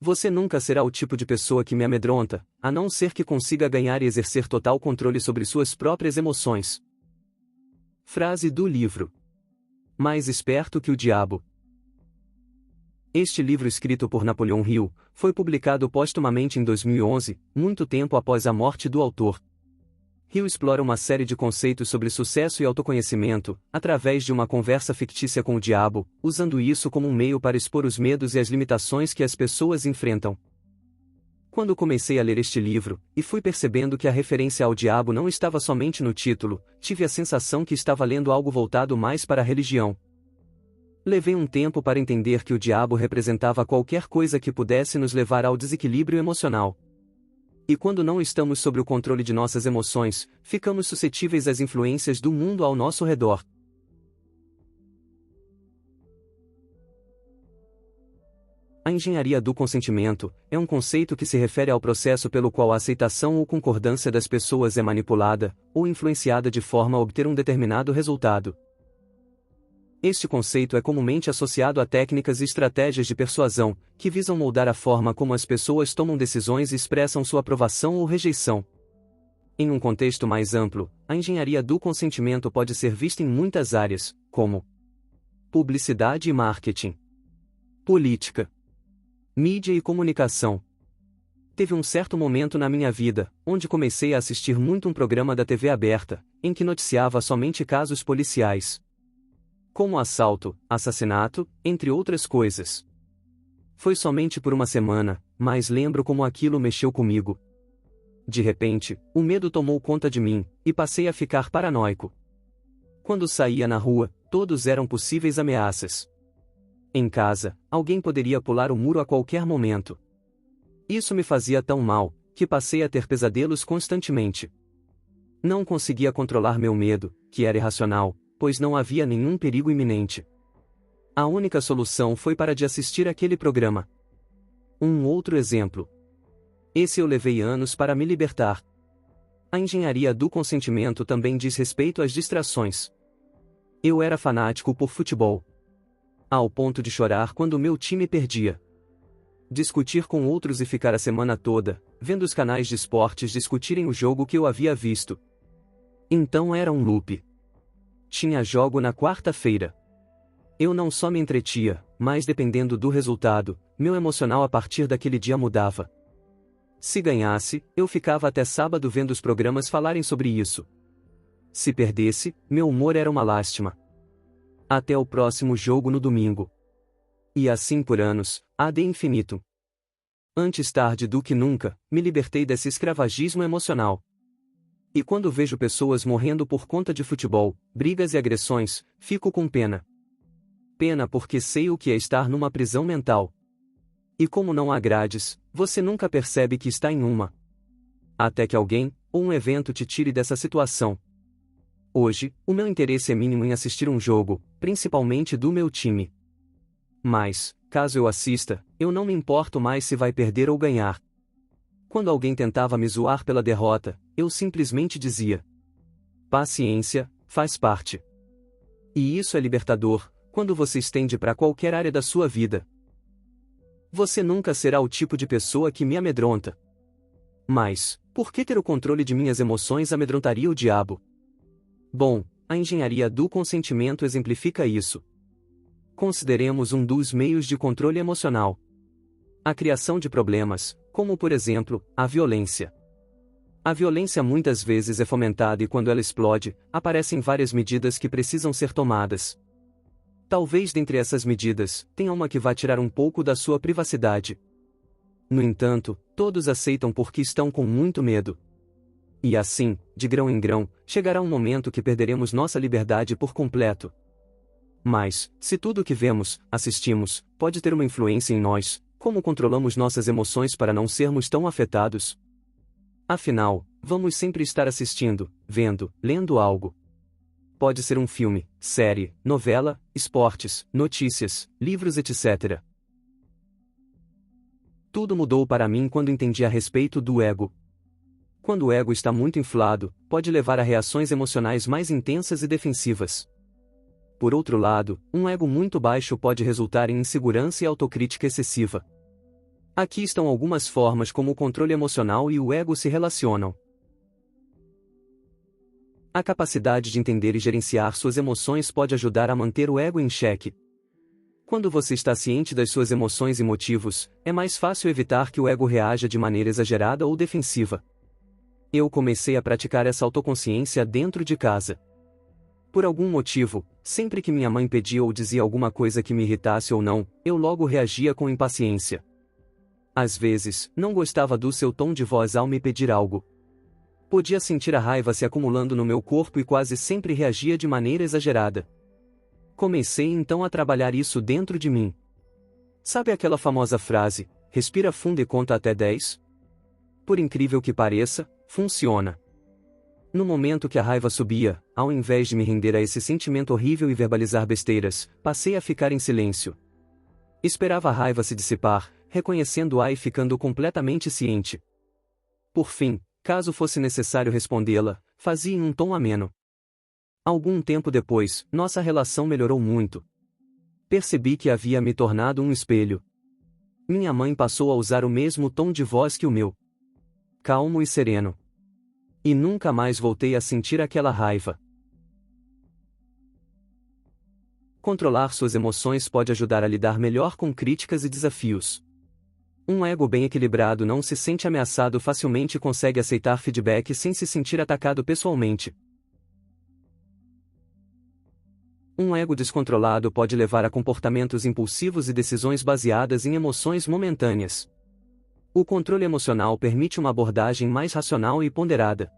Você nunca será o tipo de pessoa que me amedronta, a não ser que consiga ganhar e exercer total controle sobre suas próprias emoções. Frase do livro: Mais esperto que o diabo. Este livro, escrito por Napoleon Hill, foi publicado póstumamente em 2011, muito tempo após a morte do autor. Hill explora uma série de conceitos sobre sucesso e autoconhecimento, através de uma conversa fictícia com o diabo, usando isso como um meio para expor os medos e as limitações que as pessoas enfrentam. Quando comecei a ler este livro, e fui percebendo que a referência ao diabo não estava somente no título, tive a sensação que estava lendo algo voltado mais para a religião. Levei um tempo para entender que o diabo representava qualquer coisa que pudesse nos levar ao desequilíbrio emocional. E quando não estamos sob o controle de nossas emoções, ficamos suscetíveis às influências do mundo ao nosso redor. A engenharia do consentimento é um conceito que se refere ao processo pelo qual a aceitação ou concordância das pessoas é manipulada ou influenciada de forma a obter um determinado resultado. Este conceito é comumente associado a técnicas e estratégias de persuasão, que visam moldar a forma como as pessoas tomam decisões e expressam sua aprovação ou rejeição. Em um contexto mais amplo, a engenharia do consentimento pode ser vista em muitas áreas, como publicidade e marketing, política, mídia e comunicação. Teve um certo momento na minha vida, onde comecei a assistir muito um programa da TV aberta, em que noticiava somente casos policiais, como assalto, assassinato, entre outras coisas. Foi somente por uma semana, mas lembro como aquilo mexeu comigo. De repente, o medo tomou conta de mim, e passei a ficar paranoico. Quando saía na rua, todos eram possíveis ameaças. Em casa, alguém poderia pular o muro a qualquer momento. Isso me fazia tão mal, que passei a ter pesadelos constantemente. Não conseguia controlar meu medo, que era irracional, pois não havia nenhum perigo iminente. A única solução foi parar de assistir aquele programa. Um outro exemplo. Esse eu levei anos para me libertar. A engenharia do consentimento também diz respeito às distrações. Eu era fanático por futebol, ao ponto de chorar quando meu time perdia. Discutir com outros e ficar a semana toda, vendo os canais de esportes discutirem o jogo que eu havia visto. Então era um loop. Tinha jogo na quarta-feira. Eu não só me entretia, mas dependendo do resultado, meu emocional a partir daquele dia mudava. Se ganhasse, eu ficava até sábado vendo os programas falarem sobre isso. Se perdesse, meu humor era uma lástima. Até o próximo jogo no domingo. E assim por anos, ad infinitum. Antes tarde do que nunca, me libertei desse escravagismo emocional. E quando vejo pessoas morrendo por conta de futebol, brigas e agressões, fico com pena. Pena porque sei o que é estar numa prisão mental. E como não há grades, você nunca percebe que está em uma. Até que alguém, ou um evento te tire dessa situação. Hoje, o meu interesse é mínimo em assistir um jogo, principalmente do meu time. Mas, caso eu assista, eu não me importo mais se vai perder ou ganhar. Quando alguém tentava me zoar pela derrota, eu simplesmente dizia: paciência, faz parte. E isso é libertador, quando você estende para qualquer área da sua vida. Você nunca será o tipo de pessoa que me amedronta. Mas, por que ter o controle de minhas emoções amedrontaria o diabo? Bom, a engenharia do consentimento exemplifica isso. Consideremos um dos meios de controle emocional: a criação de problemas, como por exemplo, a violência. A violência muitas vezes é fomentada e quando ela explode, aparecem várias medidas que precisam ser tomadas. Talvez dentre essas medidas, tenha uma que vá tirar um pouco da sua privacidade. No entanto, todos aceitam porque estão com muito medo. E assim, de grão em grão, chegará um momento que perderemos nossa liberdade por completo. Mas, se tudo o que vemos, assistimos, pode ter uma influência em nós, como controlamos nossas emoções para não sermos tão afetados? Afinal, vamos sempre estar assistindo, vendo, lendo algo. Pode ser um filme, série, novela, esportes, notícias, livros, etc. Tudo mudou para mim quando entendi a respeito do ego. Quando o ego está muito inflado, pode levar a reações emocionais mais intensas e defensivas. Por outro lado, um ego muito baixo pode resultar em insegurança e autocrítica excessiva. Aqui estão algumas formas como o controle emocional e o ego se relacionam. A capacidade de entender e gerenciar suas emoções pode ajudar a manter o ego em xeque. Quando você está ciente das suas emoções e motivos, é mais fácil evitar que o ego reaja de maneira exagerada ou defensiva. Eu comecei a praticar essa autoconsciência dentro de casa. Por algum motivo, sempre que minha mãe pedia ou dizia alguma coisa que me irritasse ou não, eu logo reagia com impaciência. Às vezes, não gostava do seu tom de voz ao me pedir algo. Podia sentir a raiva se acumulando no meu corpo e quase sempre reagia de maneira exagerada. Comecei então a trabalhar isso dentro de mim. Sabe aquela famosa frase, respira fundo e conta até 10? Por incrível que pareça, funciona. No momento que a raiva subia, ao invés de me render a esse sentimento horrível e verbalizar besteiras, passei a ficar em silêncio. Esperava a raiva se dissipar, reconhecendo-a e ficando completamente ciente. Por fim, caso fosse necessário respondê-la, fazia em um tom ameno. Algum tempo depois, nossa relação melhorou muito. Percebi que havia me tornado um espelho. Minha mãe passou a usar o mesmo tom de voz que o meu. Calmo e sereno. E nunca mais voltei a sentir aquela raiva. Controlar suas emoções pode ajudar a lidar melhor com críticas e desafios. Um ego bem equilibrado não se sente ameaçado facilmente e consegue aceitar feedback sem se sentir atacado pessoalmente. Um ego descontrolado pode levar a comportamentos impulsivos e decisões baseadas em emoções momentâneas. O controle emocional permite uma abordagem mais racional e ponderada.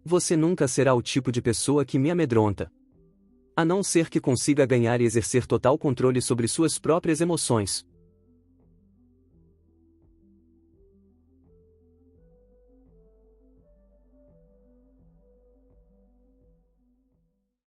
Você nunca será o tipo de pessoa que me amedronta. A não ser que consiga ganhar e exercer total controle sobre suas próprias emoções.